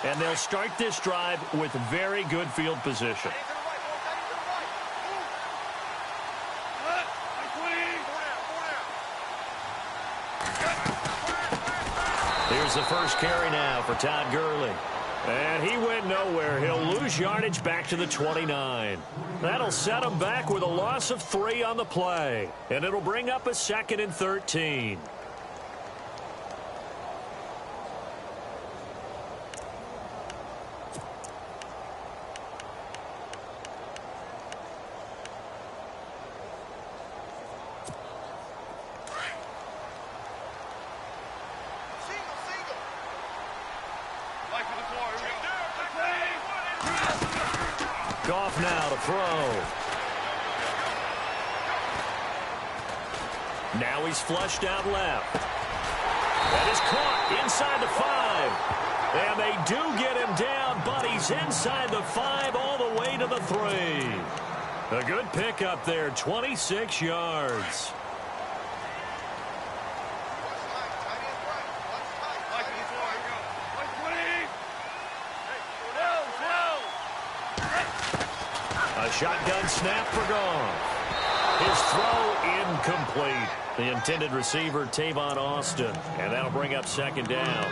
And they'll start this drive with very good field position. Here's the first carry now for Todd Gurley. And he went nowhere. He'll lose yardage back to the 29. That'll set him back with a loss of 3 on the play. And it'll bring up a 2nd and 13. Goff now to throw. Now he's flushed out left. That is caught inside the 5. And they do get him down, but he's inside the 5 all the way to the 3. A good pickup there, 26 yards. Shotgun snap for Goff. His throw incomplete. The intended receiver, Tavon Austin. And that'll bring up 2nd down.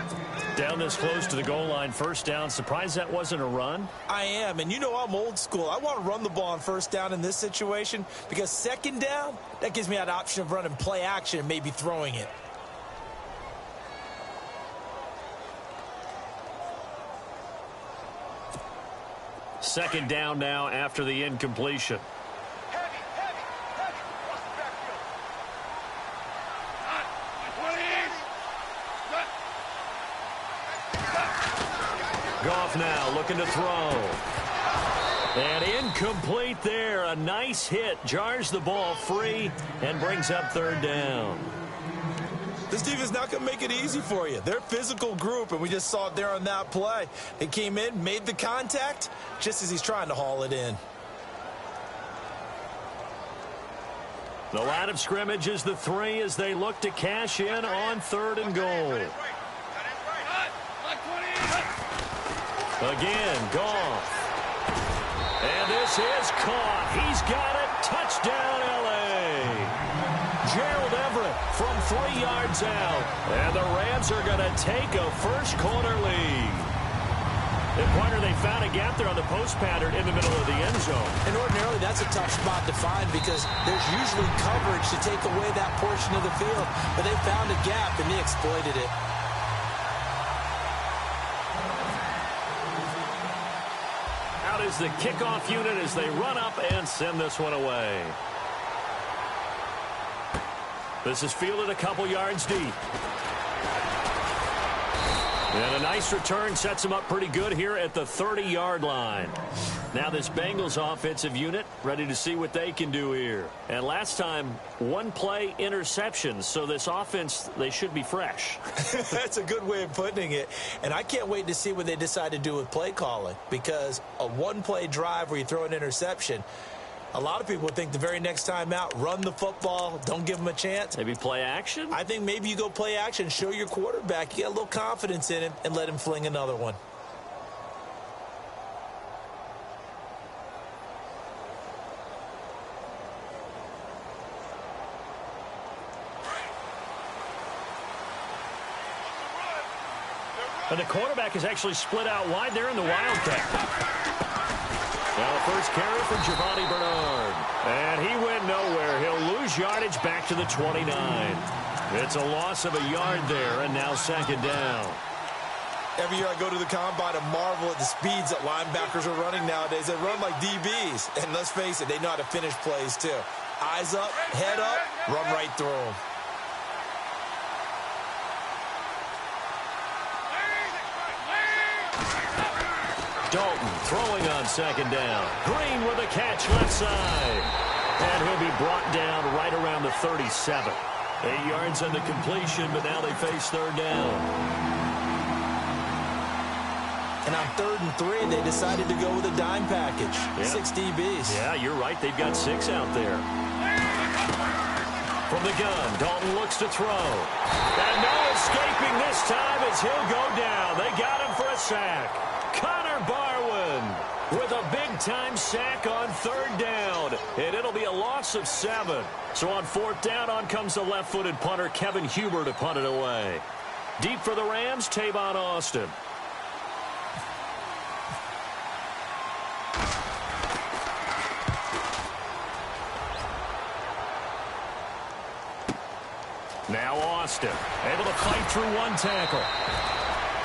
Down this close to the goal line, 1st down. Surprised that wasn't a run? I am, and you know I'm old school. I want to run the ball on 1st down in this situation because 2nd down, that gives me that option of running play action and maybe throwing it. Second down now after the incompletion. Goff now looking to throw. And incomplete there. A nice hit. Jars the ball free and brings up 3rd down. This defense not going to make it easy for you. They're a physical group, and we just saw it there on that play. They came in, made the contact, just as he's trying to haul it in. The line of scrimmage is the 3 as they look to cash in on 3rd and goal. Again, Goff. And this is caught. He's got it. Touchdown, L.A. Gerald Everett from 3 yards out. And the Rams are going to take a first-quarter lead. And partner, they found a gap there on the post pattern in the middle of the end zone. And ordinarily, that's a tough spot to find because there's usually coverage to take away that portion of the field. But they found a gap, and they exploited it. Out is the kickoff unit as they run up and send this one away. This is fielded a couple yards deep. And a nice return sets them up pretty good here at the 30-yard line. Now this Bengals offensive unit ready to see what they can do here. And last time, 1 play interceptions. So this offense, they should be fresh. That's a good way of putting it. And I can't wait to see what they decide to do with play calling. Because a 1-play drive where you throw an interception, a lot of people think the very next time out, run the football, don't give them a chance. Maybe play action? I think maybe you go play action, show your quarterback, you got a little confidence in him, and let him fling another one. And the quarterback is actually split out wide there in the Wildcat. Now the first carry for Giovanni Bernard. And he went nowhere. He'll lose yardage back to the 29. It's a loss of a yard there, and now 2nd down. Every year I go to the combine and marvel at the speeds that linebackers are running nowadays. They run like DBs. And let's face it, they know how to finish plays too. Eyes up, head up, run right through them. Dalton throwing on 2nd down. Green with a catch left side. And he'll be brought down right around the 37. 8 yards on the completion, but now they face 3rd down. And on 3rd and 3, they decided to go with a dime package. Yeah. 6 DBs. Yeah, you're right. They've got 6 out there. From the gun, Dalton looks to throw. And no escaping this time as he'll go down. They got him for a sack. Connor Barwin with a big-time sack on 3rd down. And it'll be a loss of 7. So on 4th down, on comes the left-footed punter, Kevin Huber, to punt it away. Deep for the Rams, Tavon Austin. Now Austin, able to fight through one tackle.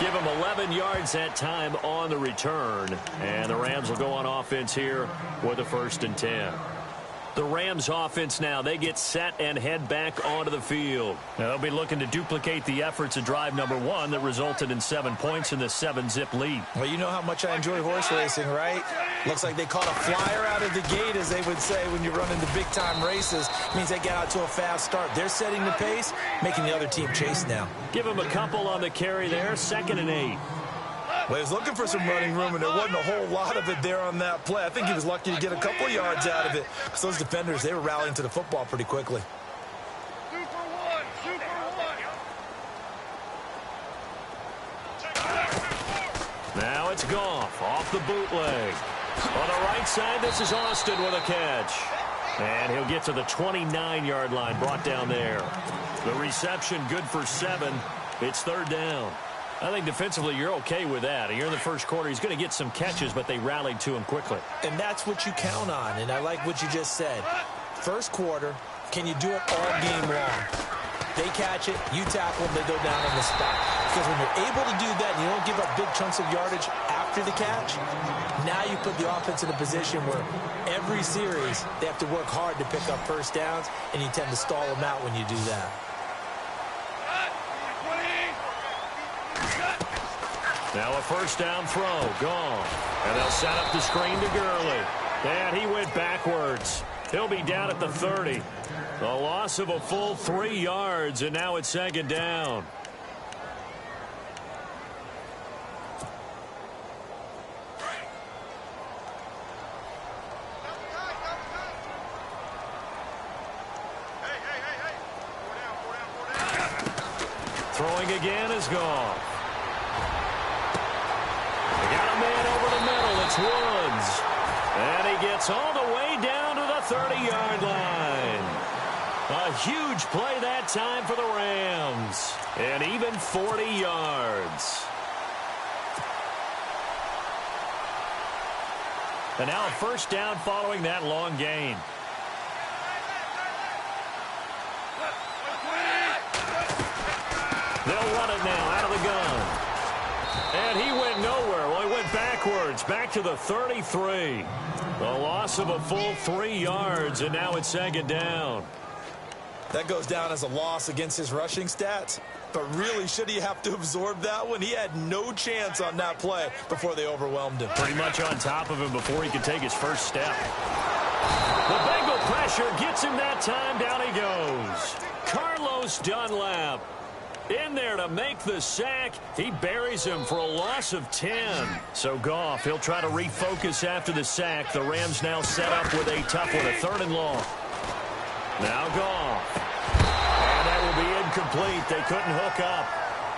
Give him 11 yards that time on the return. And the Rams will go on offense here with a 1st and 10. The Rams offense now, they get set and head back onto the field. Now, they'll be looking to duplicate the efforts of drive number 1 that resulted in 7 points in the 7-zip lead. Well, you know how much I enjoy horse racing, right? Looks like they caught a flyer out of the gate, as they would say when you're running the big-time races. Means they get out to a fast start. They're setting the pace, making the other team chase now. Give him a couple on the carry there, 2nd and 8. Well, he was looking for some running room, and there wasn't a whole lot of it there on that play. I think he was lucky to get a couple yards out of it. Because those defenders, they were rallying to the football pretty quickly. Now it's Goff off the bootleg. On the right side, this is Austin with a catch. And he'll get to the 29-yard line, brought down there. The reception good for 7. It's 3rd down. I think defensively you're okay with that. Here in the first quarter, he's going to get some catches, but they rallied to him quickly. And that's what you count on, and I like what you just said. First quarter, can you do it all game long? They catch it, you tackle them, they go down on the spot. Because when you're able to do that and you don't give up big chunks of yardage after the catch, now you put the offense in a position where every series they have to work hard to pick up 1st downs, and you tend to stall them out when you do that. Now a 1st down throw, gone. And they'll set up the screen to Gurley. And he went backwards. He'll be down at the 30. A loss of a full 3 yards, and now it's 2nd down. Throwing again is gone. They got a man over the middle. It's Woods. And he gets all the way down to the 30-yard line. A huge play that time for the Rams. And even 40 yards. And now a 1st down following that long gain. They'll run it now out of the gun. And he went nowhere. Well, he went backwards, back to the 33. A loss of a full 3 yards, and now it's 2nd down. That goes down as a loss against his rushing stats. But really, should he have to absorb that one? He had no chance on that play before they overwhelmed him. Pretty much on top of him before he could take his first step. The Bengal pressure gets him that time. Down he goes. Carlos Dunlap in there to make the sack. He buries him for a loss of 10. So Goff, he'll try to refocus after the sack. The Rams now set up with a tough one, a 3rd and long. Now Goff. And that will be incomplete. They couldn't hook up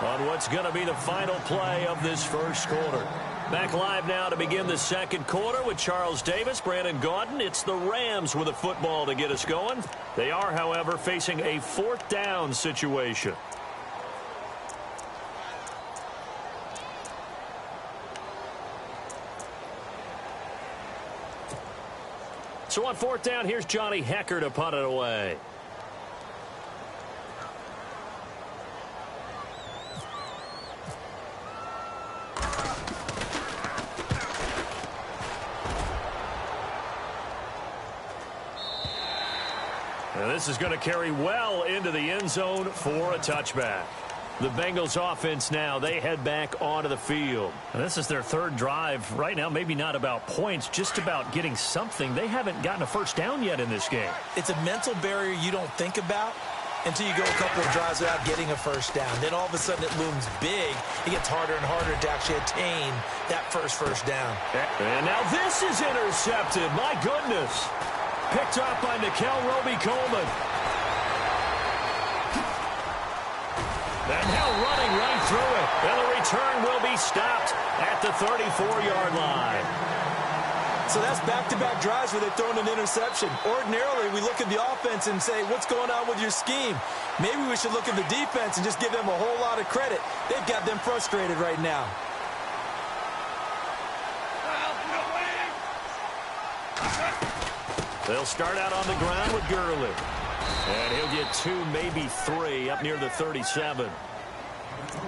on what's going to be the final play of this first quarter. Back live now to begin the 2nd quarter with Charles Davis, Brandon Gaudin. It's the Rams with a football to get us going. They are, however, facing a 4th down situation. So on 4th down, here's Johnny Hecker to punt it away. And this is going to carry well into the end zone for a touchback. The Bengals offense now, they head back onto the field. And this is their 3rd drive. Right now, maybe not about points, just about getting something. They haven't gotten a 1st down yet in this game. It's a mental barrier you don't think about until you go a couple of drives without getting a 1st down. Then all of a sudden it looms big. It gets harder and harder to actually attain that first down. And now this is intercepted. My goodness. Picked off by Nickel Roby-Coleman. And now running right threw it, and the return will be stopped at the 34-yard line. So that's back-to-back drives where they've thrown an interception. Ordinarily, we look at the offense and say, what's going on with your scheme? Maybe we should look at the defense and just give them a whole lot of credit. They've got them frustrated right now. They'll start out on the ground with Gurley. And he'll get 2, maybe 3 up near the 37.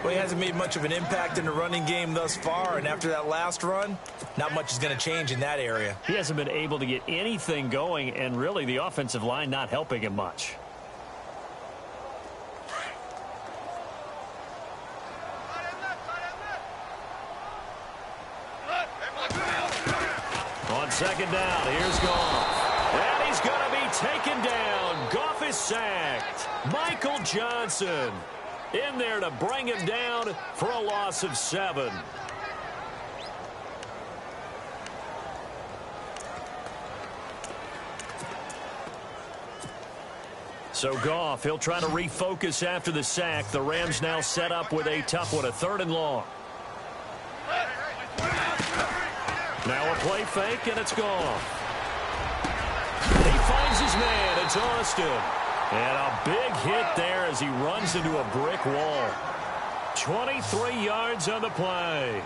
Well, he hasn't made much of an impact in the running game thus far, and after that last run, not much is going to change in that area. He hasn't been able to get anything going, and really the offensive line not helping him much. On second down, here's Goff. And he's going to be taken down. Goff is sacked. Michael Johnson in there to bring him down for a loss of 7. So Goff, he'll try to refocus after the sack. The Rams now set up with a tough one, a 3rd and long. Now a play fake, and it's Goff. He finds his man. It's Austin. And a big hit there as he runs into a brick wall. 23 yards on the play.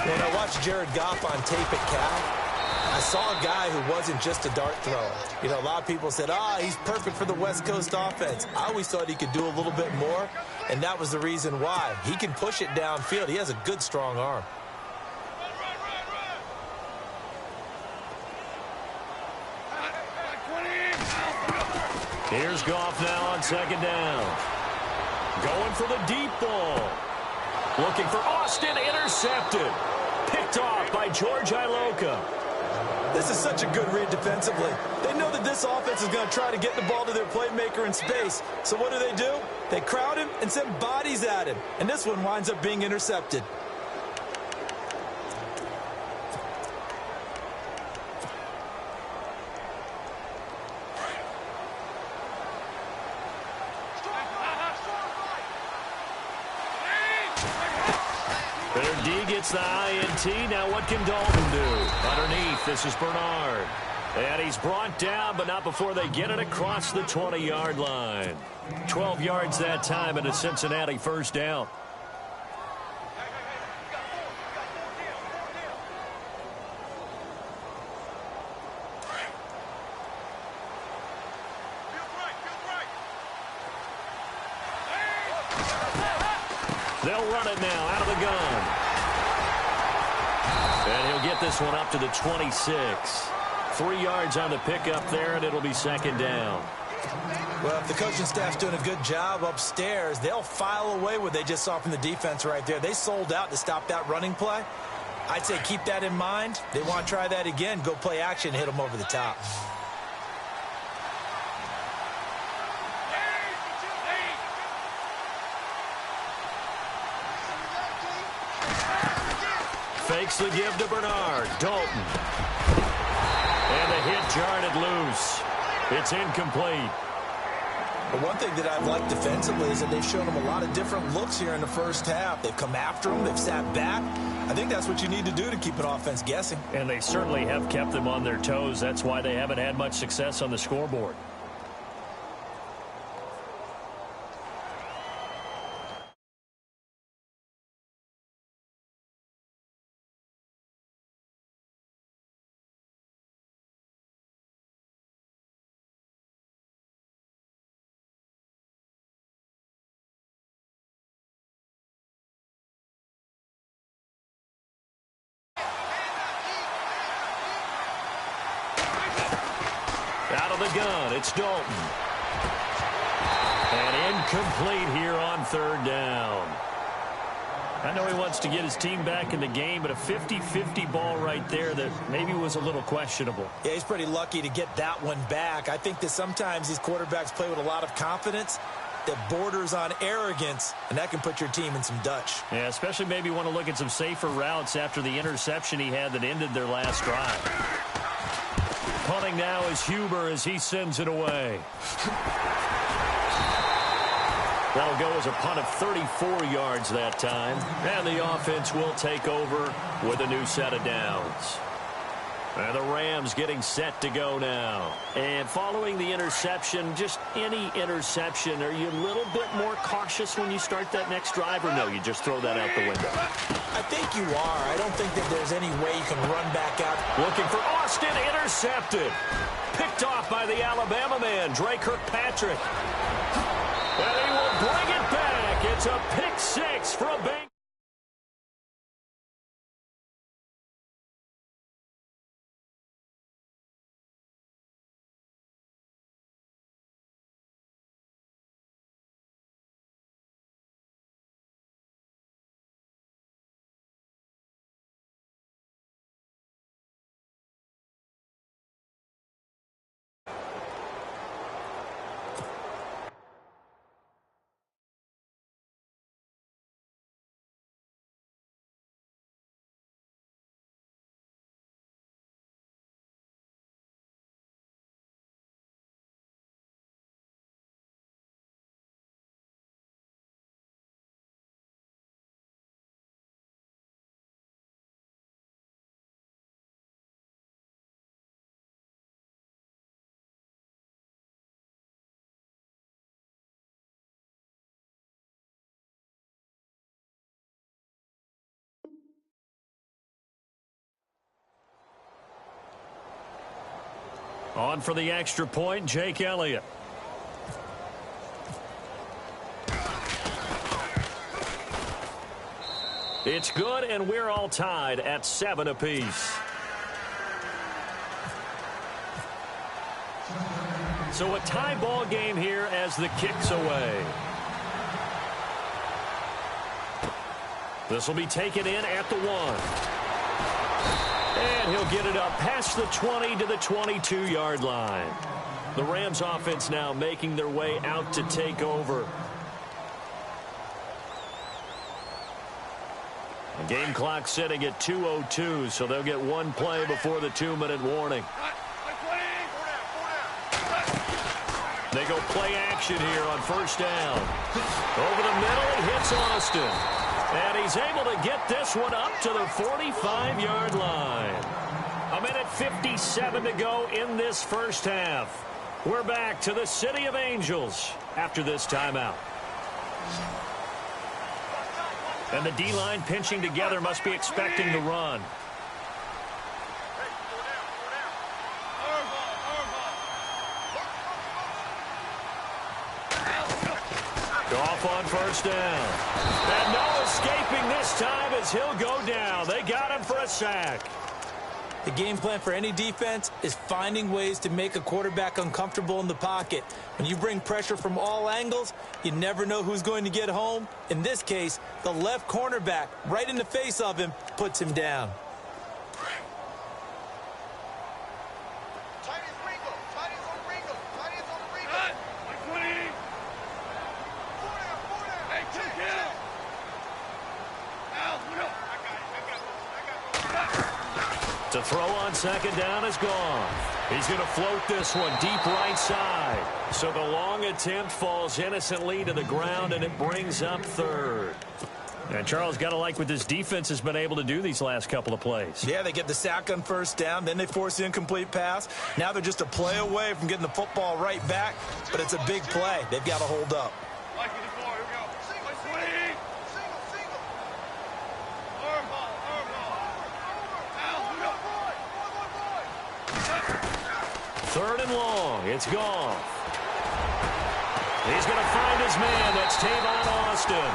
When I watched Jared Goff on tape at Cal, I saw a guy who wasn't just a dart thrower. You know, a lot of people said, he's perfect for the West Coast offense. I always thought he could do a little bit more, and that was the reason why. He can push it downfield. He has a good, strong arm. Here's Goff now on second down. Going for the deep ball. Looking for Austin, intercepted. Picked off by George Iloka. This is such a good read defensively. They know that this offense is going to try to get the ball to their playmaker in space. So what do? They crowd him and send bodies at him. And this one winds up being intercepted. Their D gets the INT. Now what can Dalton do? Underneath, this is Bernard. And he's brought down, but not before they get it across the 20-yard line. 12 yards that time, and a Cincinnati 1st down. They'll run it now out of the gun. And he'll get this one up to the 26. 3 yards on the pickup there, and it'll be 2nd down. Well, if the coaching staff's doing a good job upstairs, they'll file away what they just saw from the defense right there. They sold out to stop that running play. I'd say keep that in mind. They want to try that again, go play action, hit them over the top. Fakes the give to Bernard. Dalton. And the hit jarred it loose. It's incomplete. But one thing that I've liked defensively is that they've shown them a lot of different looks here in the first half. They've come after them. They've sat back. I think that's what you need to do to keep an offense guessing. And they certainly have kept them on their toes. That's why they haven't had much success on the scoreboard. Out of the gun, it's Dalton. And incomplete here on 3rd down. I know he wants to get his team back in the game, but a 50-50 ball right there that maybe was a little questionable. Yeah, he's pretty lucky to get that one back. I think that sometimes these quarterbacks play with a lot of confidence that borders on arrogance, and that can put your team in some Dutch. Yeah, especially maybe want to look at some safer routes after the interception he had that ended their last drive. Punting now is Huber as he sends it away. That'll go as a punt of 34 yards that time. And the offense will take over with a new set of downs. And the Rams getting set to go now. And following the interception, just any interception, are you a little bit more cautious when you start that next drive, or no, you just throw that out the window? I think you are. I don't think that there's any way you can run back out. Looking for Austin, intercepted. Picked off by the Alabama man, Dre Kirkpatrick. And he will bring it back. It's a pick six for a bank. On for the extra point, Jake Elliott. It's good, and we're all tied at 7 apiece. So a tie ball game here as the kick's away. This will be taken in at the 1. And he'll get it up past the 20 to the 22-yard line. The Rams offense now making their way out to take over. The game clock sitting at 2:02, so they'll get one play before the 2-minute warning. They go play action here on first down. Over the middle, it hits Austin. And he's able to get this one up to the 45-yard line. 1:57 to go in this first half. We're back to the City of Angels after this timeout. And the D-line pinching together must be expecting the run. Off on first down. And no escaping this time as he'll go down. They got him for a sack. The game plan for any defense is finding ways to make a quarterback uncomfortable in the pocket. When you bring pressure from all angles, you never know who's going to get home. In this case, the left cornerback, right in the face of him, puts him down. To throw on second down is gone. He's going to float this one deep right side. So the long attempt falls innocently to the ground, and it brings up third. And Charles, got to like what this defense has been able to do these last couple of plays. Yeah, they get the sack on first down, then they force the incomplete pass. Now they're just a play away from getting the football right back, but it's a big play. They've got to hold up. Third and long. It's gone. He's going to find his man. That's Tavon Austin.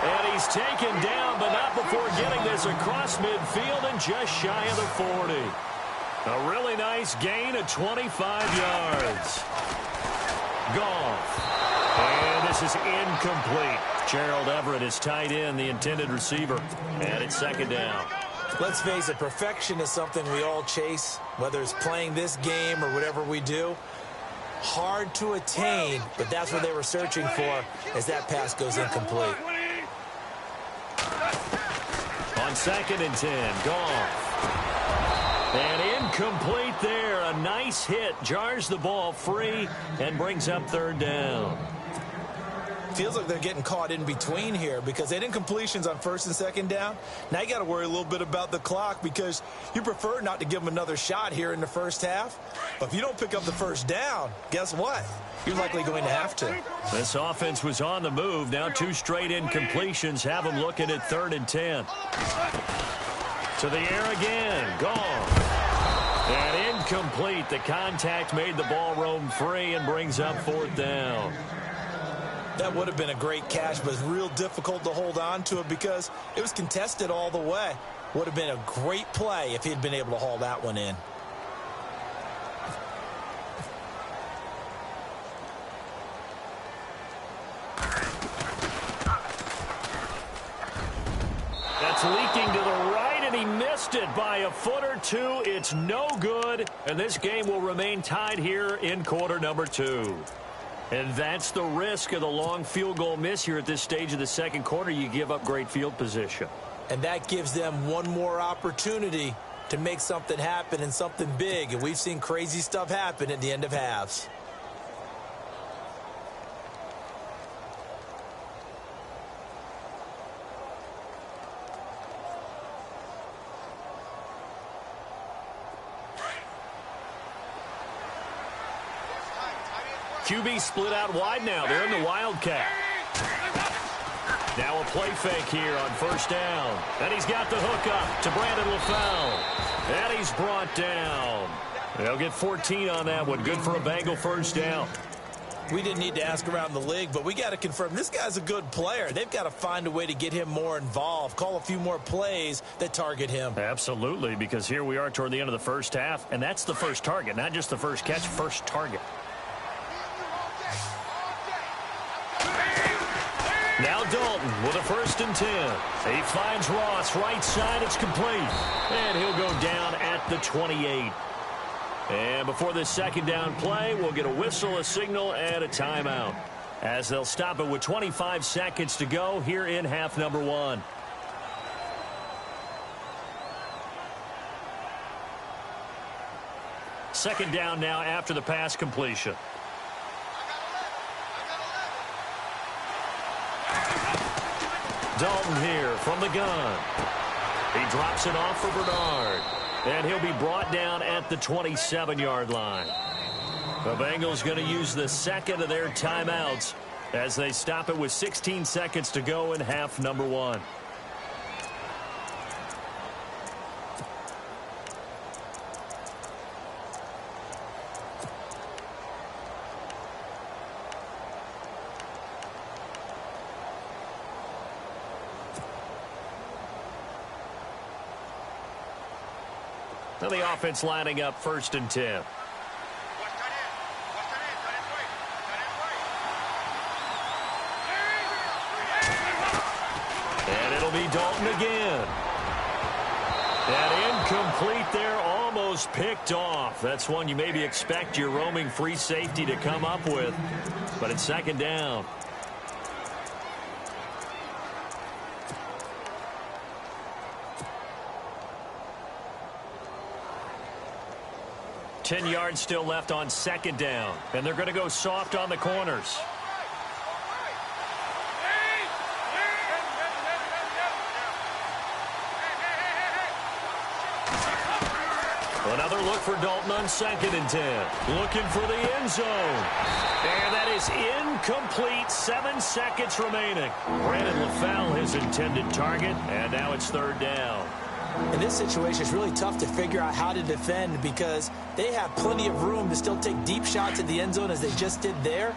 And he's taken down, but not before getting this across midfield and just shy of the 40. A really nice gain of 25 yards. Goff. And this is incomplete. Gerald Everett is tight end, the intended receiver. And it's second down. Let's face it, perfection is something we all chase, whether it's playing this game or whatever we do. Hard to attain, but that's what they were searching for as that pass goes incomplete. On second and 10, Goff. And incomplete there. A nice hit. Jars the ball free and brings up third down. feels like they're getting caught in between here because they didn't completions on first and second down. Now you got to worry a little bit about the clock because you prefer not to give them another shot here in the first half. But if you don't pick up the first down, guess what? You're likely going to have to. This offense was on the move. Now 2 straight incompletions have them looking at 3rd and 10. To the air again. Gone. And incomplete. The contact made the ball roam free and brings up 4th down. That would have been a great catch, but it's real difficult to hold on to it because it was contested all the way. Would have been a great play if he had been able to haul that one in. That's leaking to the right, and he missed it by a foot or two. It's no good, and this game will remain tied here in quarter number 2. And that's the risk of the long field goal miss here at this stage of the second quarter. You give up great field position. And that gives them one more opportunity to make something happen and something big. And we've seen crazy stuff happen at the end of halves. QB split out wide now. They're in the Wildcat. Now a play fake here on first down. And he's got the hook up to Brandon LaFell. And he's brought down. They'll get 14 on that one. Good for a Bengal first down. We didn't need to ask around the league, but we got to confirm this guy's a good player. They've got to find a way to get him more involved, call a few more plays that target him. Absolutely, because here we are toward the end of the first half, and that's the first target, not just the first catch, first target. Now Dalton with a 1st and 10. He finds Ross right side. It's complete. And he'll go down at the 28. And before this second down play, we'll get a whistle, a signal, and a timeout, as they'll stop it with 25 seconds to go here in half number 1. Second down now after the pass completion. Dalton here from the gun. He drops it off for Bernard. And he'll be brought down at the 27-yard line. The Bengals going to use the second of their timeouts as they stop it with 16 seconds to go in half number 1. Now the offense lining up 1st and 10. And it'll be Dalton again. And incomplete there, almost picked off. That's one you maybe expect your roaming free safety to come up with. But it's second down. Ten yards still left on second down. And they're going to go soft on the corners. Another look for Dalton on 2nd and 10. Looking for the end zone. And that is incomplete. 7 seconds remaining. Brandon LaFell, his intended target. And now it's 3rd down. In this situation, it's really tough to figure out how to defend because they have plenty of room to still take deep shots at the end zone as they just did there.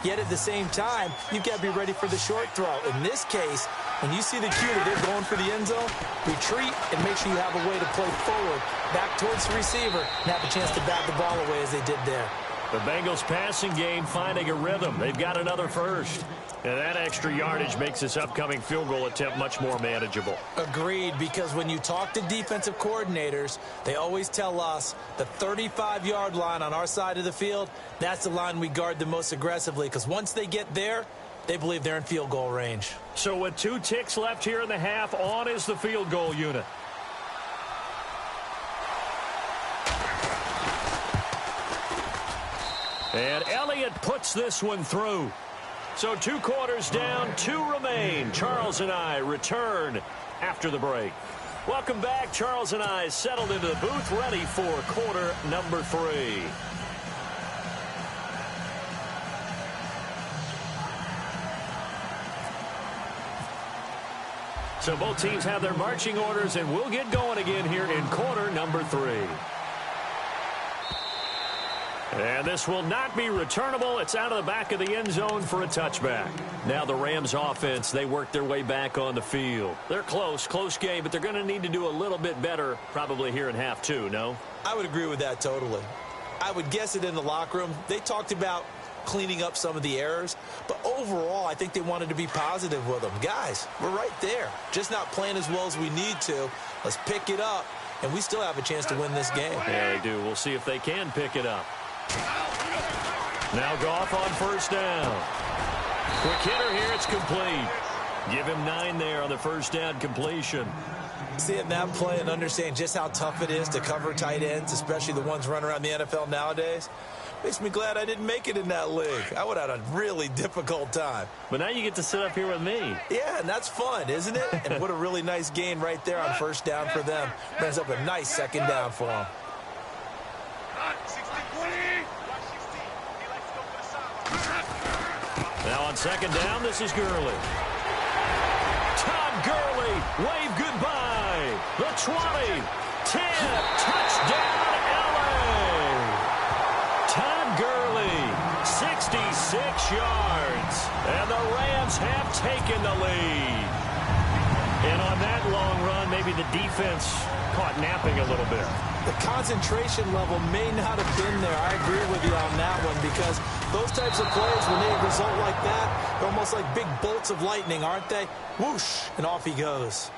Yet at the same time, you've got to be ready for the short throw. In this case, when you see the cue that they're going for the end zone, retreat and make sure you have a way to play forward, back towards the receiver, and have a chance to bat the ball away as they did there. The Bengals passing game finding a rhythm. They've got another first. And that extra yardage makes this upcoming field goal attempt much more manageable. Agreed, because when you talk to defensive coordinators, they always tell us the 35-yard line on our side of the field, that's the line we guard the most aggressively, because once they get there, they believe they're in field goal range. So with 2 ticks left here in the half, on is the field goal unit. And Elliott puts this one through. So 2 quarters down, 2 remain. Charles and I return after the break. Welcome back. Charles and I settled into the booth, ready for quarter number 3. So both teams have their marching orders, and we'll get going again here in quarter number 3. And this will not be returnable. It's out of the back of the end zone for a touchback. Now the Rams offense, they work their way back on the field. They're close game, but they're going to need to do a little bit better probably here in half 2, no? I would agree with that totally. I would guess it in the locker room. They talked about cleaning up some of the errors, but overall I think they wanted to be positive with them. Guys, we're right there, just not playing as well as we need to. Let's pick it up, and we still have a chance to win this game. Yeah, they do. We'll see if they can pick it up. Now Goff on first down. Quick hitter here, it's complete. Give him 9 there on the first down completion. Seeing that play and understanding just how tough it is to cover tight ends, especially the ones running around the NFL nowadays, makes me glad I didn't make it in that league. I would have had a really difficult time. But now you get to sit up here with me. Yeah, and that's fun, isn't it? And what a really nice gain right there on first down for them. Brings up a nice second down for them. Now on second down, this is Gurley. Todd Gurley, wave goodbye. The 20, 10, touchdown, LA. Todd Gurley, 66 yards. And the Rams have taken the lead. And on that long run, maybe the defense caught napping a little bit. The concentration level may not have been there. I agree with you on that one, because those types of plays, when they result like that, they're almost like big bolts of lightning, aren't they? Whoosh, and off he goes.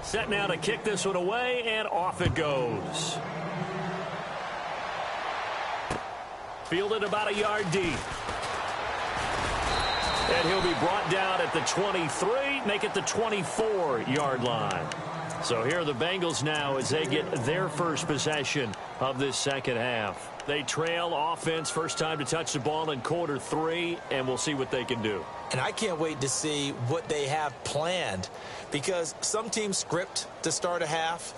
Set now to kick this one away, and off it goes. Fielded about a yard deep. And he'll be brought down at the 23, make it the 24-yard line. So here are the Bengals now as they get their first possession of this second half. They trail offense, first time to touch the ball in quarter 3, and we'll see what they can do. And I can't wait to see what they have planned, because some teams script to start a half.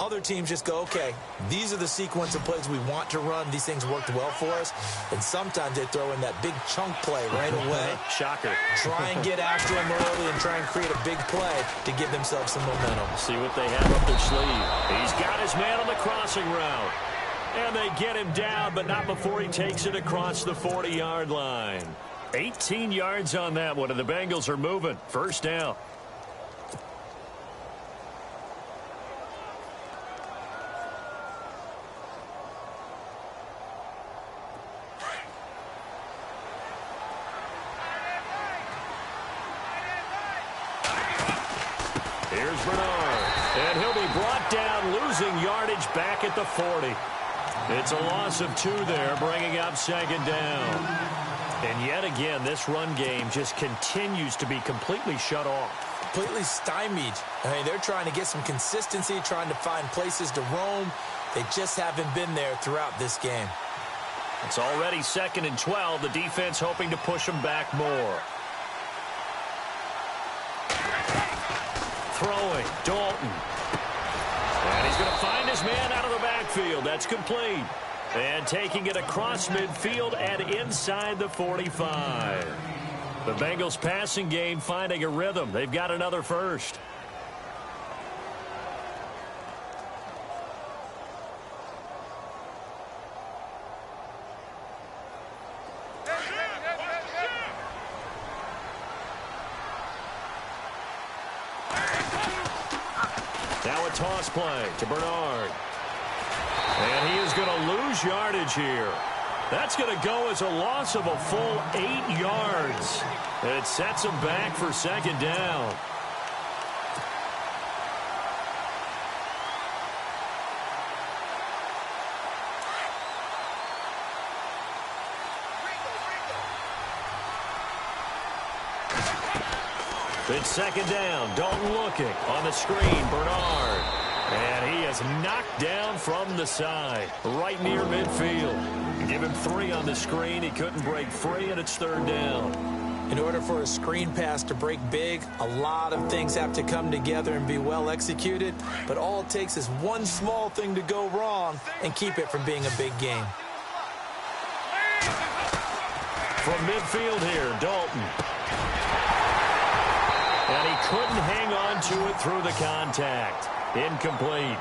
Other teams just go, okay, these are the sequence of plays we want to run. These things worked well for us. And sometimes they throw in that big chunk play right away. Shocker. Try and get after them early and try and create a big play to give themselves some momentum. See what they have up their sleeve. He's got his man on the crossing route. And they get him down, but not before he takes it across the 40-yard line. 18 yards on that one, and the Bengals are moving. First down. Here's Bernard, and he'll be brought down, losing yardage back at the 40. It's a loss of 2 there, bringing up second down. And yet again, this run game just continues to be completely shut off. Completely stymied. I mean, they're trying to get some consistency, trying to find places to roam. They just haven't been there throughout this game. It's already 2nd and 12. The defense hoping to push them back more. Throwing, Dalton. And he's going to find his man out of the backfield. That's complete. And taking it across midfield and inside the 45. The Bengals passing game finding a rhythm. They've got another first. Now a toss play to Bernard. And he is going to lose yardage here. That's going to go as a loss of a full 8 yards. It sets him back for second down. It's second down. Dalton looking on the screen. Bernard. And he is knocked down from the side, right near midfield. Give him 3 on the screen. He couldn't break free, and it's third down. In order for a screen pass to break big, a lot of things have to come together and be well executed. But all it takes is one small thing to go wrong and keep it from being a big game. From midfield here, Dalton. And he couldn't hang on to it through the contact. Incomplete.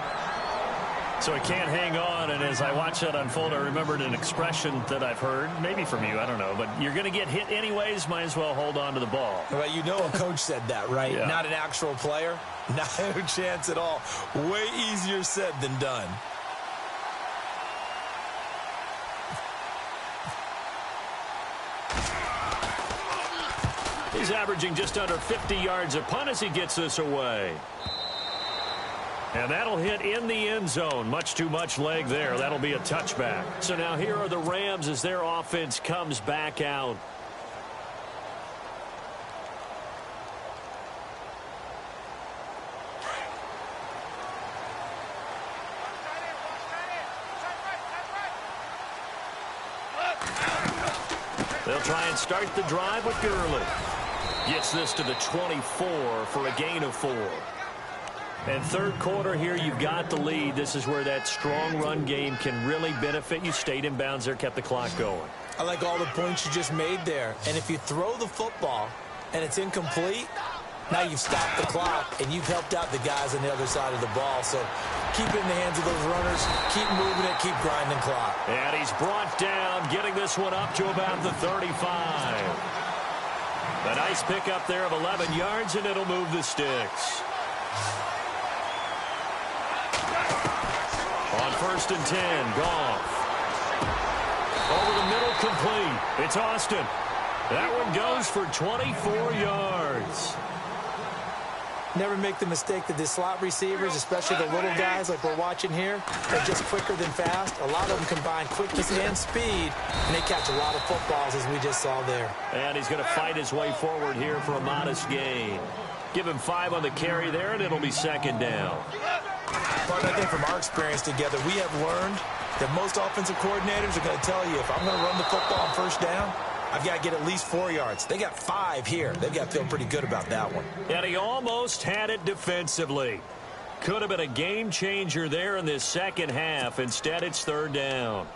So he can't hang on, and as I watch that unfold, I remembered an expression that I've heard, maybe from you, I don't know, but you're going to get hit anyways, might as well hold on to the ball. Well, you know a coach said that, right? Yeah. Not an actual player. No chance at all. Way easier said than done. He's averaging just under 50 yards a punt as he gets this away. And that'll hit in the end zone. Much too much leg there. That'll be a touchback. So now here are the Rams as their offense comes back out. They'll try and start the drive with Gurley. Gets this to the 24 for a gain of 4. And third quarter here, you've got the lead. This is where that strong run game can really benefit you. Stayed in bounds there, kept the clock going. I like all the points you just made there. And if you throw the football and it's incomplete, now you've stopped the clock and you've helped out the guys on the other side of the ball. So keep it in the hands of those runners. Keep moving it. Keep grinding clock. And he's brought down, getting this one up to about the 35. A nice pickup there of 11 yards, and it'll move the sticks. On 1st and 10, Goff. Over the middle, complete. It's Austin. That one goes for 24 yards. Never make the mistake that the slot receivers, especially the little guys like we're watching here, are just quicker than fast. A lot of them combine quickness and speed, and they catch a lot of footballs, as we just saw there. And he's going to fight his way forward here for a modest gain. Give him 5 on the carry there, and it'll be second down. But I think from our experience together, we have learned that most offensive coordinators are going to tell you, if I'm going to run the football on first down, I've got to get at least 4 yards. They got 5 here. They've got to feel pretty good about that one. And he almost had it defensively. Could have been a game changer there in this second half. Instead, it's third down.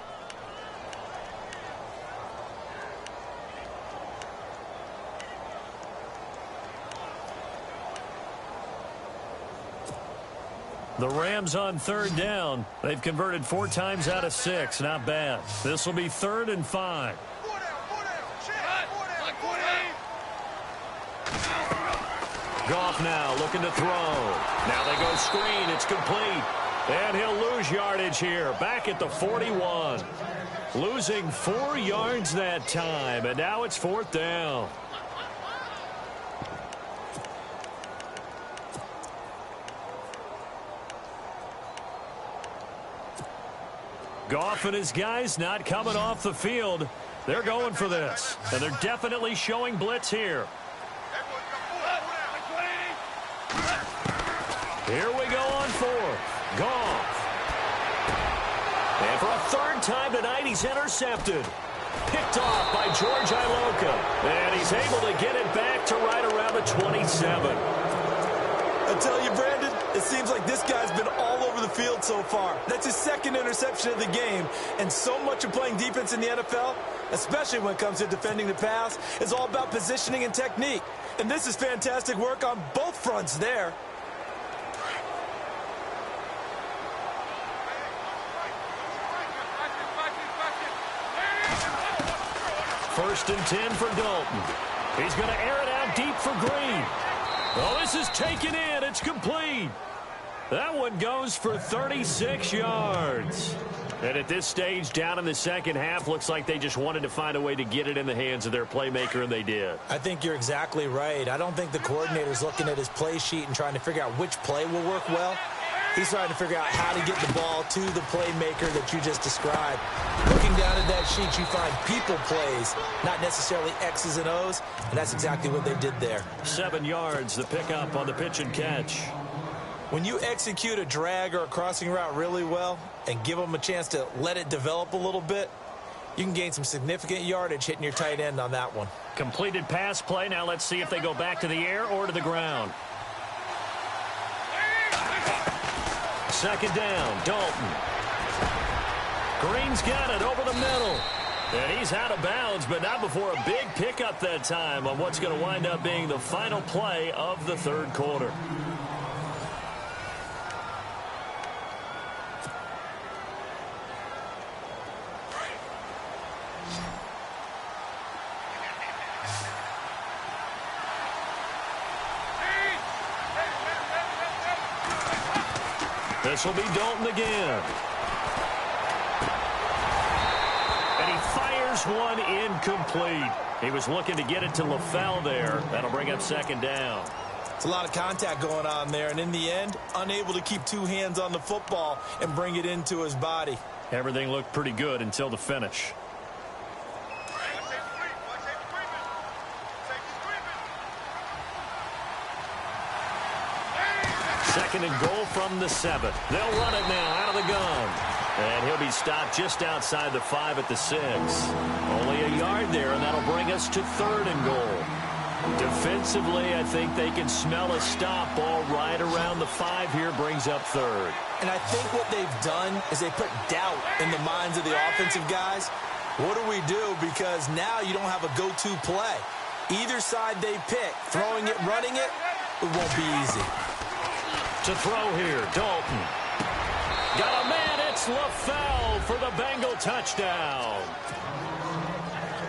The Rams on third down. They've converted 4 times out of 6. Not bad. This will be 3rd and 5. Goff now looking to throw. Now they go screen. It's complete. And he'll lose yardage here. Back at the 41. Losing 4 yards that time. And now it's 4th down. Goff and his guys not coming off the field. They're going for this. And they're definitely showing blitz here. Here we go on 4th. Goff. And for a 3rd time tonight, he's intercepted. Picked off by George Iloka. And he's able to get it back to right around the 27. I tell you, Brandon, it seems like this guy's been all over the field so far. That's his 2nd interception of the game. And so much of playing defense in the NFL, especially when it comes to defending the pass, is all about positioning and technique. And this is fantastic work on both fronts there. 1st and 10 for Dalton. He's going to air it out deep for Green. Oh, this is taken in. It's complete. That one goes for 36 yards. And at this stage, down in the second half, looks like they just wanted to find a way to get it in the hands of their playmaker, and they did. I think you're exactly right. I don't think the coordinator's looking at his play sheet and trying to figure out which play will work well. He's trying to figure out how to get the ball to the playmaker that you just described. Looking down at that sheet, you find people plays, not necessarily X's and O's, and that's exactly what they did there. 7 yards, the pickup on the pitch and catch. When you execute a drag or a crossing route really well and give them a chance to let it develop a little bit, you can gain some significant yardage hitting your tight end on that one. Completed pass play. Now let's see if they go back to the air or to the ground. Second down, Dalton. Green's got it over the middle. And he's out of bounds, but not before a big pickup that time on what's going to wind up being the final play of the third quarter. This will be Dalton again. And he fires one incomplete. He was looking to get it to LaFell there. That'll bring up second down. It's a lot of contact going on there, and in the end, unable to keep 2 hands on the football and bring it into his body. Everything looked pretty good until the finish. Second and goal from the 7. They'll run it now out of the gun. And he'll be stopped just outside the 5 at the 6. Only a yard there, and that'll bring us to third and goal. Defensively, I think they can smell a stop. Ball right around the 5 here brings up third. And I think what they've done is they put doubt in the minds of the offensive guys. What do we do? Because now you don't have a go-to play. Either side they pick, throwing it, running it, it won't be easy. To throw here, Dalton. Got a man, it's LaFell for the Bengal touchdown.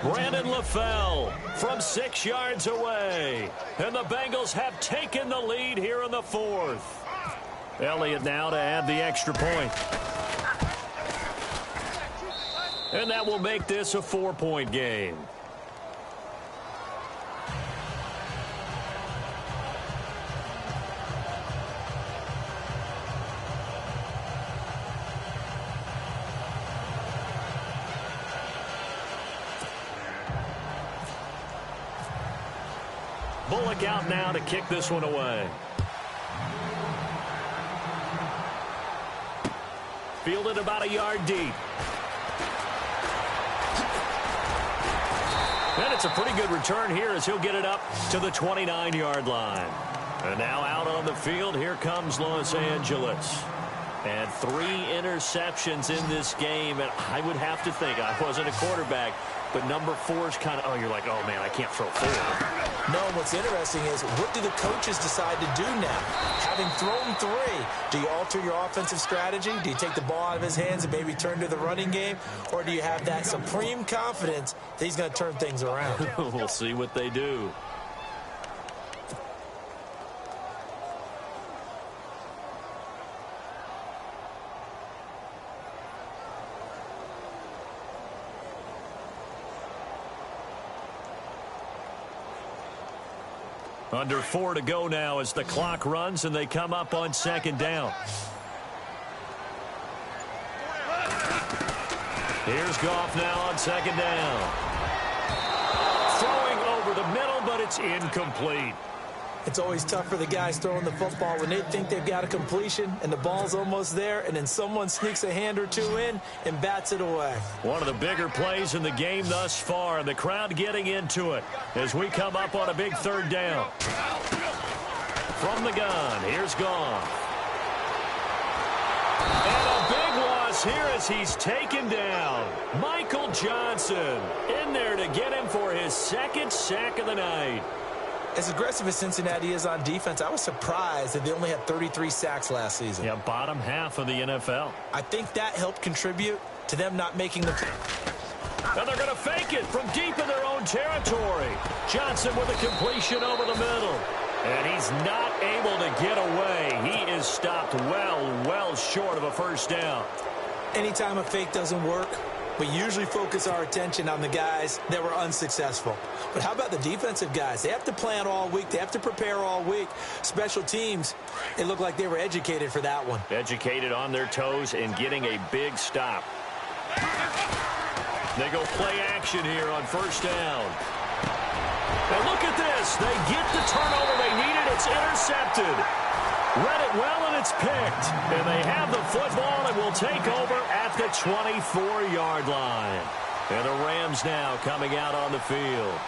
Brandon LaFell from 6 yards away. And the Bengals have taken the lead here in the 4th. Elliott now to add the extra point. And that will make this a 4-point game. Bullock out now to kick this one away. Fielded about a yard deep. And it's a pretty good return here as he'll get it up to the 29-yard line. And now out on the field, here comes Los Angeles. And 3 interceptions in this game. And I would have to think, I wasn't a quarterback, but number 4 is kind of, oh, you're like, oh, man, I can't throw 4. No, what's interesting is what do the coaches decide to do now? Having thrown 3, do you alter your offensive strategy? Do you take the ball out of his hands and maybe turn to the running game? Or do you have that supreme confidence that he's going to turn things around? We'll see what they do. Under 4 to go now as the clock runs and they come up on second down. Here's Goff now on second down. Throwing over the middle, but it's incomplete. It's always tough for the guys throwing the football when they think they've got a completion and the ball's almost there, and then someone sneaks a hand or 2 in and bats it away. One of the bigger plays in the game thus far, and the crowd getting into it as we come up on a big third down. From the gun, here's Goff. And a big loss here as he's taken down. Michael Johnson in there to get him for his 2nd sack of the night. As aggressive as Cincinnati is on defense, I was surprised that they only had 33 sacks last season. Yeah, bottom half of the NFL. I think that helped contribute to them not making the... Now they're going to fake it from deep in their own territory. Johnson with a completion over the middle. And he's not able to get away. He is stopped well short of a first down. Anytime a fake doesn't work, We usually focus our attention on the guys that were unsuccessful. But how about the defensive guys? They have to plan all week. They have to prepare all week. Special teams, it looked like they were educated for that one. Educated on their toes and getting a big stop. They go play action here on first down. And look at this. They get the turnover they needed. It's intercepted. Read it well, and it's picked. And they have the football and will take over at the 24-yard line. And the Rams now coming out on the field.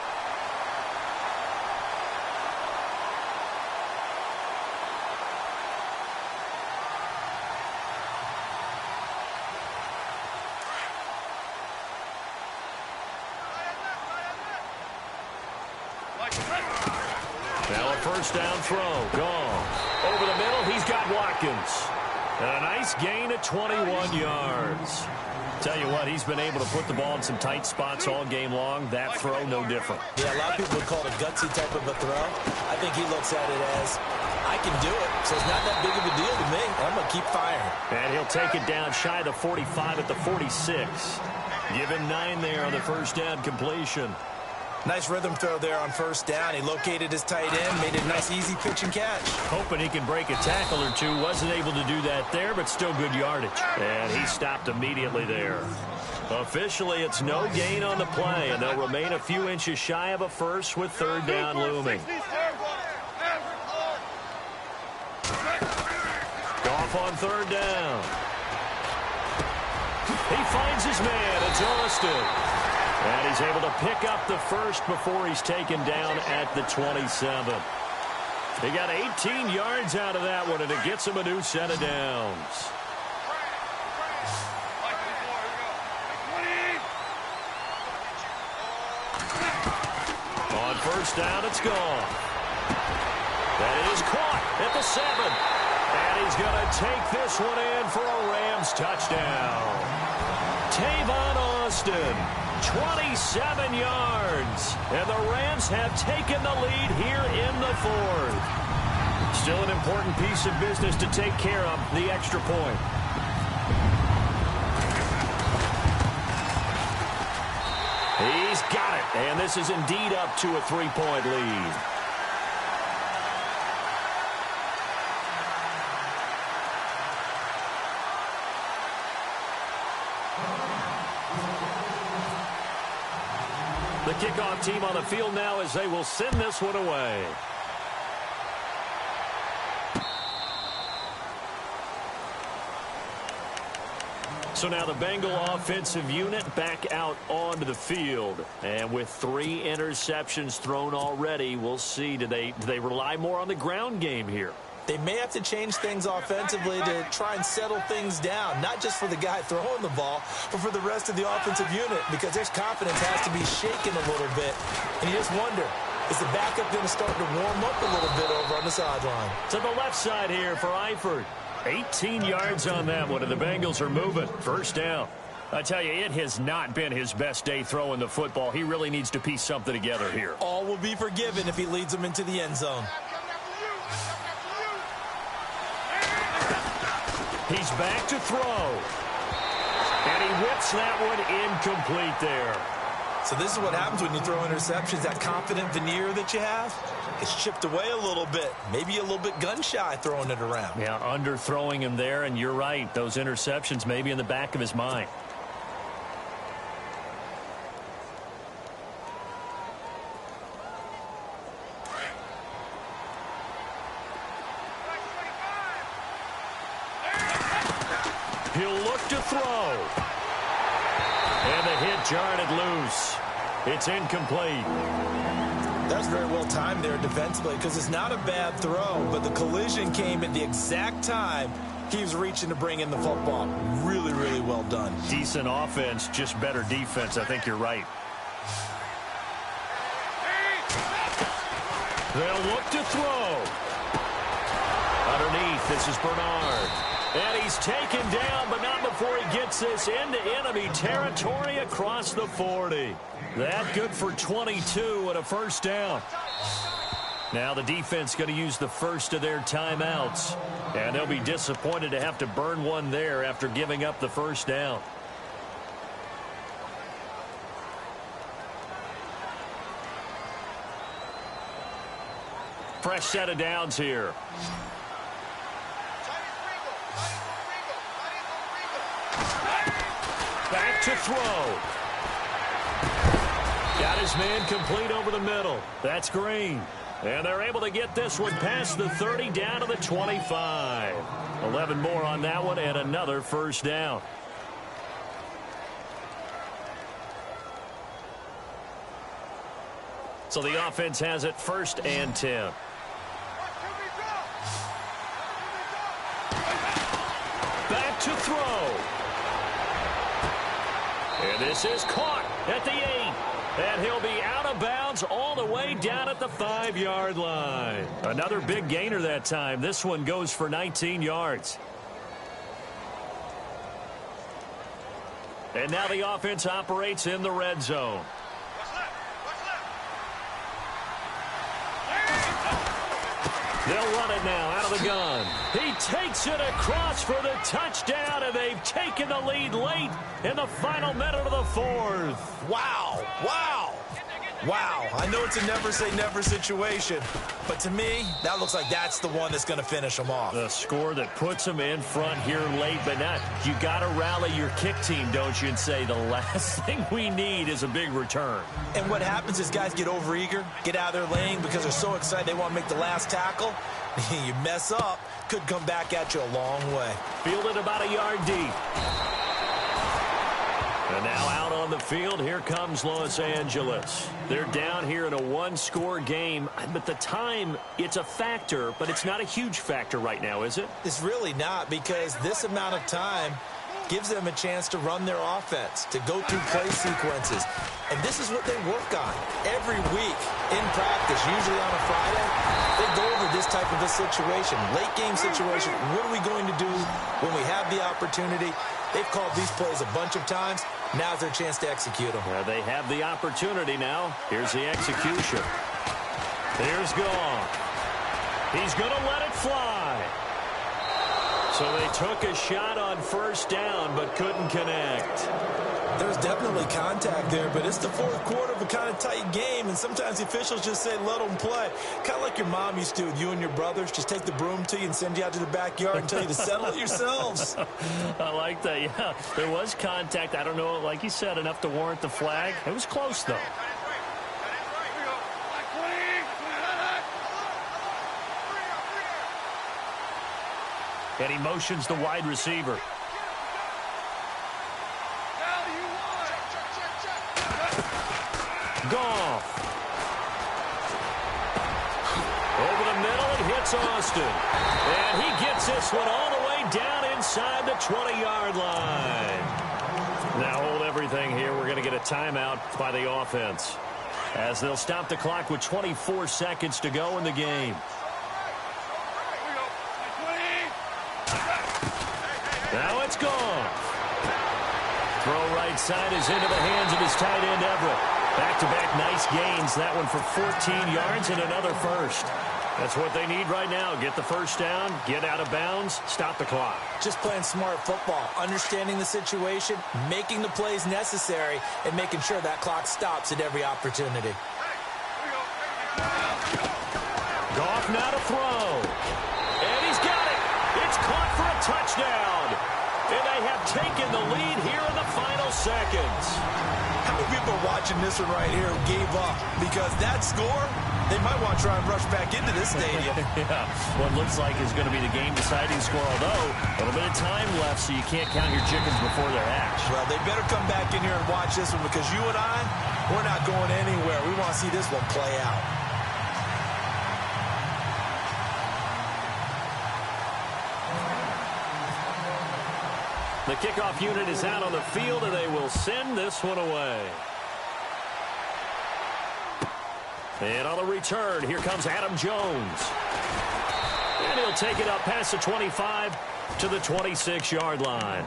Now a first down throw. Gone. Over the middle, he's got Watkins. And a nice gain of 21 yards. Tell you what, he's been able to put the ball in some tight spots all game long. That throw, no different. Yeah, a lot of people would call it a gutsy type of a throw. I think he looks at it as, I can do it, so it's not that big of a deal to me. I'm going to keep firing. And he'll take it down shy of the 45 at the 46. Give him 9 there on the first down completion. Nice rhythm throw there on first down. He located his tight end, made it a nice easy pitch and catch. Hoping he can break a tackle or two. Wasn't able to do that there, but still good yardage. And he stopped immediately there. Officially, it's no gain on the play, and they'll remain a few inches shy of a first with third down looming. Goff on third down. He finds his man. It's Austin. And he's able to pick up the first before he's taken down at the 27. He got 18 yards out of that one, and it gets him a new set of downs. On first down, it's gone. That is caught at the 7. And he's going to take this one in for a Rams touchdown. Tavon Austin. 27 yards, and the Rams have taken the lead here in the fourth. Still an important piece of business to take care of, the extra point. He's got it, and this is indeed up to a 3-point lead. The kickoff team on the field now as they will send this one away. So now the Bengal offensive unit back out onto the field. And with 3 interceptions thrown already, we'll see. Do they rely more on the ground game here? They may have to change things offensively to try and settle things down, not just for the guy throwing the ball, but for the rest of the offensive unit, because their confidence has to be shaken a little bit. And you just wonder, is the backup going to start to warm up a little bit over on the sideline? To the left side here for Eifert. 18 yards on that one, and the Bengals are moving. First down. I tell you, it has not been his best day throwing the football. He really needs to piece something together here. All will be forgiven if he leads them into the end zone. He's back to throw. And he whips that one incomplete there. So this is what happens when you throw interceptions. That confident veneer that you have, it's chipped away a little bit. Maybe a little bit gun-shy throwing it around. Yeah, underthrowing him there, and you're right. Those interceptions may be in the back of his mind. He'll look to throw. And the hit jarred it loose. It's incomplete. That's very well timed there defensively, because it's not a bad throw, but the collision came at the exact time he was reaching to bring in the football. Really, really well done. Decent offense, just better defense. I think you're right. They'll look to throw. Underneath, this is Bernard. And he's taken down, but not before he gets this into enemy territory across the 40. That good for 22 and a first down. Now the defense going to use the first of their timeouts. And they'll be disappointed to have to burn one there after giving up the first down. Fresh set of downs here. Back to throw. Got his man complete over the middle. That's Green. And they're able to get this one past the 30 down to the 25. 11 more on that one and another first down. So the offense has it 1st and 10. Back to throw. And this is caught at the 8. And he'll be out of bounds all the way down at the 5-yard line. Another big gainer that time. This one goes for 19 yards. And now the offense operates in the red zone. They'll run it now out of the gun. He takes it across for the touchdown, and they've taken the lead late in the final minute of the 4th. Wow. Wow. Wow. I know it's a never-say-never situation, but to me, that looks like that's the one that's going to finish them off. The score that puts them in front here late, but not. You got to rally your kick team, don't you, and say the last thing we need is a big return. And what happens is guys get overeager, get out of their lane because they're so excited they want to make the last tackle. You mess up, could come back at you a long way. Fielded about a yard deep. And now out on the field, here comes Los Angeles. They're down here in a one-score game, but the time, it's a factor, but it's not a huge factor right now, is it? It's really not, because this amount of time gives them a chance to run their offense, to go through play sequences. And this is what they work on every week in practice, usually on a Friday. They go over this type of a situation, late game situation. What are we going to do when we have the opportunity? They've called these plays a bunch of times. Now's their chance to execute them. Yeah, they have the opportunity now. Here's the execution. Here's Goff. He's going to let it fly. So they took a shot on 1st down, but couldn't connect. There's definitely contact there, but it's the 4th quarter of a kind of tight game, and sometimes the officials just say, let them play. Kind of like your mom used to with you and your brothers. Just take the broom to you and send you out to the backyard and tell you to settle it yourselves. I like that, yeah. There was contact. I don't know, like you said, enough to warrant the flag. It was close, though. And he motions the wide receiver. Goff. Over the middle, it hits Austin. And he gets this one all the way down inside the 20-yard line. Now hold everything here. We're going to get a timeout by the offense, as they'll stop the clock with 24 seconds to go in the game. Now it's gone. Throw right side is into the hands of his tight end, Everett. Back-to-back nice gains. That one for 14 yards and another first. That's what they need right now. Get the first down, get out of bounds, stop the clock. Just playing smart football, understanding the situation, making the plays necessary, and making sure that clock stops at every opportunity. Goff now to throw. And he's got it. It's caught for a touchdown. And they have taken the lead here in the final seconds. How many people are watching this one right here who gave up? Because that score, they might want to try and rush back into this stadium. Yeah, what looks like is going to be the game-deciding score, although a little bit of time left, so you can't count your chickens before they're hatched. Well, they better come back in here and watch this one, because you and I, we're not going anywhere. We want to see this one play out. The kickoff unit is out on the field, and they will send this one away. And on the return, here comes Adam Jones. And he'll take it up past the 25 to the 26-yard line.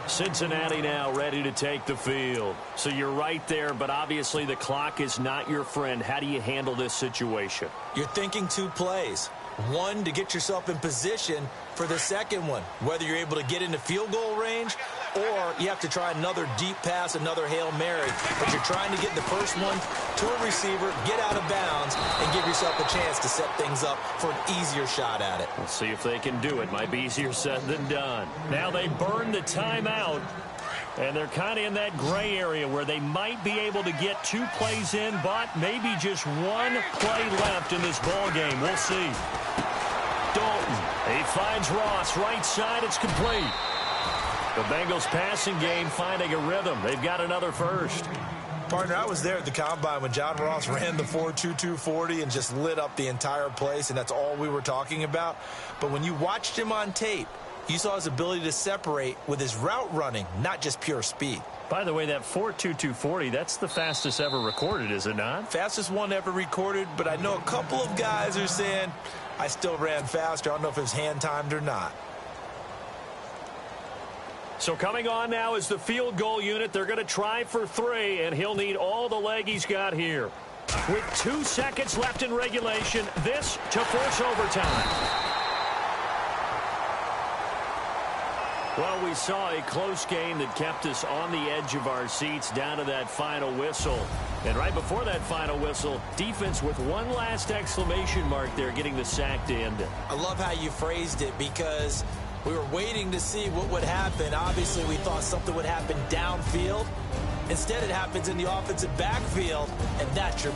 Cincinnati now ready to take the field. So you're right there, but obviously the clock is not your friend. How do you handle this situation? You're thinking 2 plays. One, to get yourself in position for the second one, whether you're able to get into field goal range or you have to try another deep pass, another Hail Mary. But you're trying to get the first one to a receiver, get out of bounds, and give yourself a chance to set things up for an easier shot at it. We'll see if they can do it. Might be easier said than done. Now they burn the timeout, and they're kind of in that gray area where they might be able to get 2 plays in, but maybe just 1 play left in this ball game. We'll see. Dalton, he finds Ross, right side, it's complete. The Bengals passing game finding a rhythm. They've got another first. Partner, I was there at the Combine when John Ross ran the 4.22 40 and just lit up the entire place, and that's all we were talking about. But when you watched him on tape, you saw his ability to separate with his route running, not just pure speed. By the way, that 4.22 40, that's the fastest ever recorded, is it not? Fastest one ever recorded, but I know a couple of guys are saying, I still ran faster. I don't know if it was hand-timed or not. So coming on now is the field goal unit. They're going to try for 3, and he'll need all the leg he's got here. With 2 seconds left in regulation, this to force overtime. Well, we saw a close game that kept us on the edge of our seats down to that final whistle. And right before that final whistle, defense with one last exclamation mark there, getting the sack to end it. I love how you phrased it, because we were waiting to see what would happen. Obviously, we thought something would happen downfield. Instead, it happens in the offensive backfield, and that's your